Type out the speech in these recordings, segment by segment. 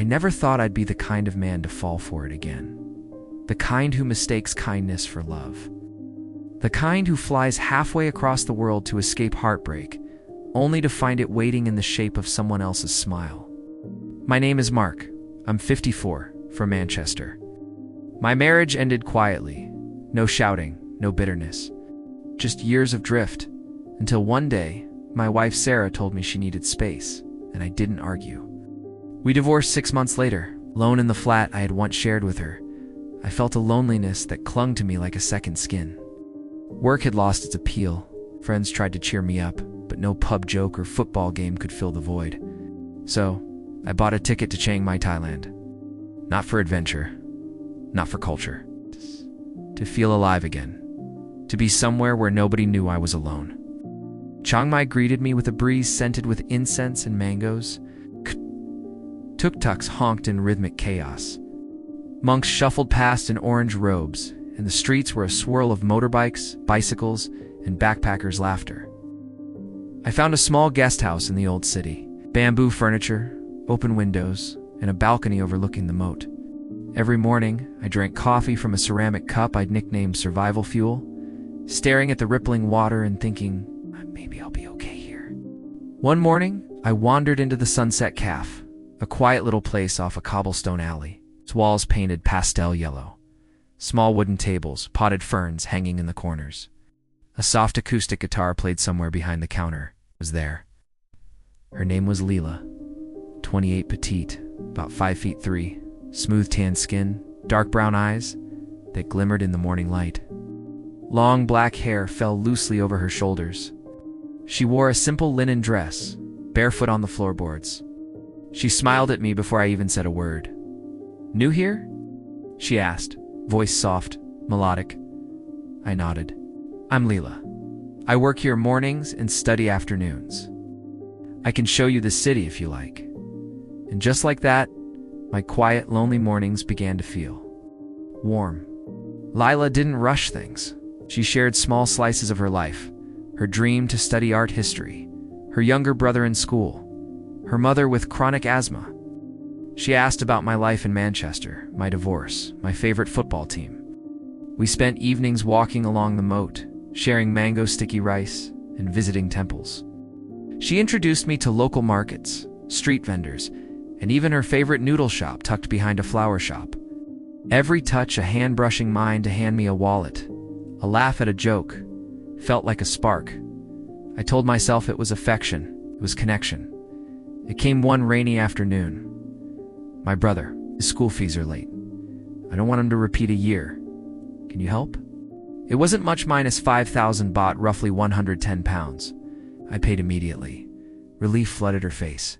I never thought I'd be the kind of man to fall for it again. The kind who mistakes kindness for love. The kind who flies halfway across the world to escape heartbreak, only to find it waiting in the shape of someone else's smile. My name is Mark. I'm 54, from Manchester. My marriage ended quietly. No shouting, no bitterness. Just years of drift, until one day, my wife Sarah told me she needed space, and I didn't argue. We divorced 6 months later. Alone in the flat I had once shared with her, I felt a loneliness that clung to me like a second skin. Work had lost its appeal. Friends tried to cheer me up, but no pub joke or football game could fill the void. So, I bought a ticket to Chiang Mai, Thailand. Not for adventure, not for culture. To feel alive again. To be somewhere where nobody knew I was alone. Chiang Mai greeted me with a breeze scented with incense and mangoes. Tuk-tuks honked in rhythmic chaos. Monks shuffled past in orange robes, and the streets were a swirl of motorbikes, bicycles, and backpackers' laughter. I found a small guest house in the old city. Bamboo furniture, open windows, and a balcony overlooking the moat. Every morning, I drank coffee from a ceramic cup I'd nicknamed Survival Fuel, staring at the rippling water and thinking, maybe I'll be okay here. One morning, I wandered into the Sunset Cafe, a quiet little place off a cobblestone alley, its walls painted pastel yellow. Small wooden tables, potted ferns hanging in the corners. A soft acoustic guitar played somewhere behind the counter was there. Her name was Leela, 28, petite, about 5'3", smooth tan skin, dark brown eyes that glimmered in the morning light. Long black hair fell loosely over her shoulders. She wore a simple linen dress, barefoot on the floorboards. She smiled at me before I even said a word. "New here?" she asked, voice soft, melodic. I nodded. "I'm Leela. I work here mornings and study afternoons. I can show you the city if you like." And just like that, my quiet, lonely mornings began to feel warm. Leela didn't rush things. She shared small slices of her life, her dream to study art history, her younger brother in school, her mother with chronic asthma. She asked about my life in Manchester, my divorce, my favorite football team. We spent evenings walking along the moat, sharing mango sticky rice, and visiting temples. She introduced me to local markets, street vendors, and even her favorite noodle shop tucked behind a flower shop. Every touch a hand brushing mine to hand me a wallet, a laugh at a joke, felt like a spark. I told myself it was affection, it was connection. It came one rainy afternoon. "My brother, his school fees are late. I don't want him to repeat a year. Can you help?" It wasn't much, minus 5,000 baht, roughly 110 pounds. I paid immediately. Relief flooded her face.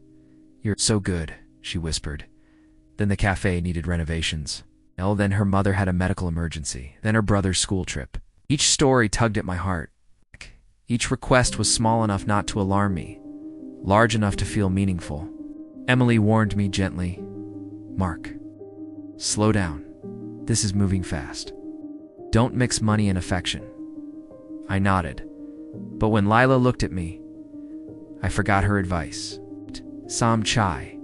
"You're so good," she whispered. Then the cafe needed renovations. Then her mother had a medical emergency. Then her brother's school trip. Each story tugged at my heart. Each request was small enough not to alarm me, large enough to feel meaningful. Emily warned me gently, "Mark, slow down. This is moving fast. Don't mix money and affection." I nodded, but when Leela looked at me, I forgot her advice. Sam Chai,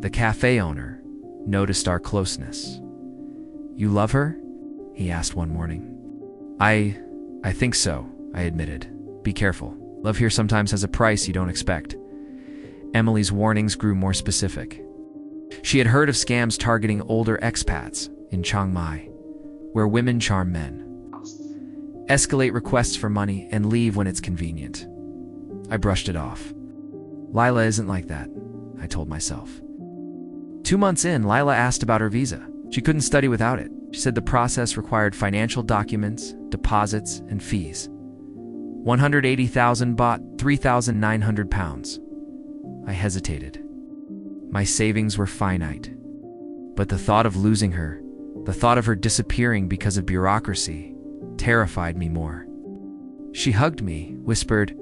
the cafe owner, noticed our closeness. "You love her?" he asked one morning. I think so," I admitted. "Be careful. Love here sometimes has a price you don't expect." Emily's warnings grew more specific. She had heard of scams targeting older expats in Chiang Mai, where women charm men, escalate requests for money, and leave when it's convenient. I brushed it off. Leela isn't like that, I told myself. 2 months in, Leela asked about her visa. She couldn't study without it. She said the process required financial documents, deposits, and fees. 180,000 baht, 3,900 pounds. I hesitated. My savings were finite. But the thought of losing her, the thought of her disappearing because of bureaucracy, terrified me more. She hugged me, whispered,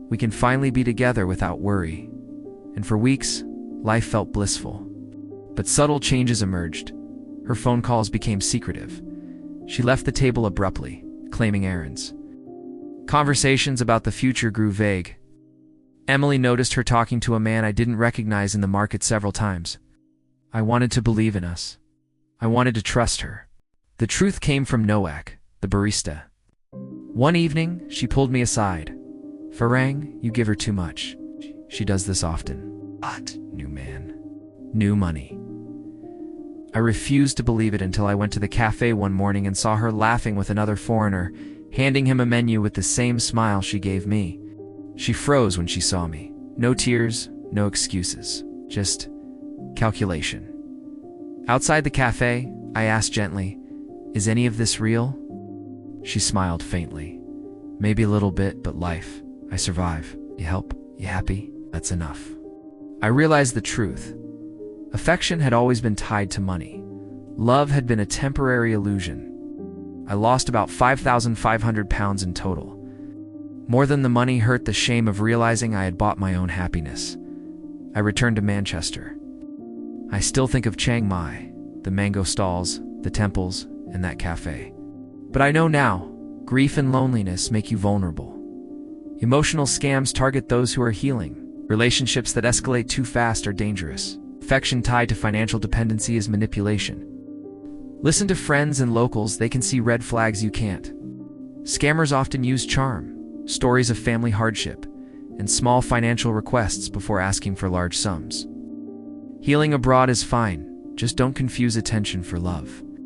"We can finally be together without worry." And for weeks, life felt blissful. But subtle changes emerged. Her phone calls became secretive. She left the table abruptly, claiming errands. Conversations about the future grew vague. Emily noticed her talking to a man I didn't recognize in the market several times. I wanted to believe in us. I wanted to trust her. The truth came from Noak, the barista. One evening, she pulled me aside. "Farang, you give her too much. She does this often." But, new man, new money. I refused to believe it until I went to the cafe one morning and saw her laughing with another foreigner, handing him a menu with the same smile she gave me. She froze when she saw me. No tears, no excuses, just calculation. Outside the cafe, I asked gently, "Is any of this real?" She smiled faintly. "Maybe a little bit, but life. I survive. You help? You happy? That's enough." I realized the truth. Affection had always been tied to money. Love had been a temporary illusion. I lost about 5,500 pounds in total. More than the money hurt the shame of realizing I had bought my own happiness. I returned to Manchester. I still think of Chiang Mai, the mango stalls, the temples, and that cafe. But I know now, grief and loneliness make you vulnerable. Emotional scams target those who are healing. Relationships that escalate too fast are dangerous. Affection tied to financial dependency is manipulation. Listen to friends and locals, they can see red flags you can't. Scammers often use charm, stories of family hardship, and small financial requests before asking for large sums. Healing abroad is fine, just don't confuse attention for love.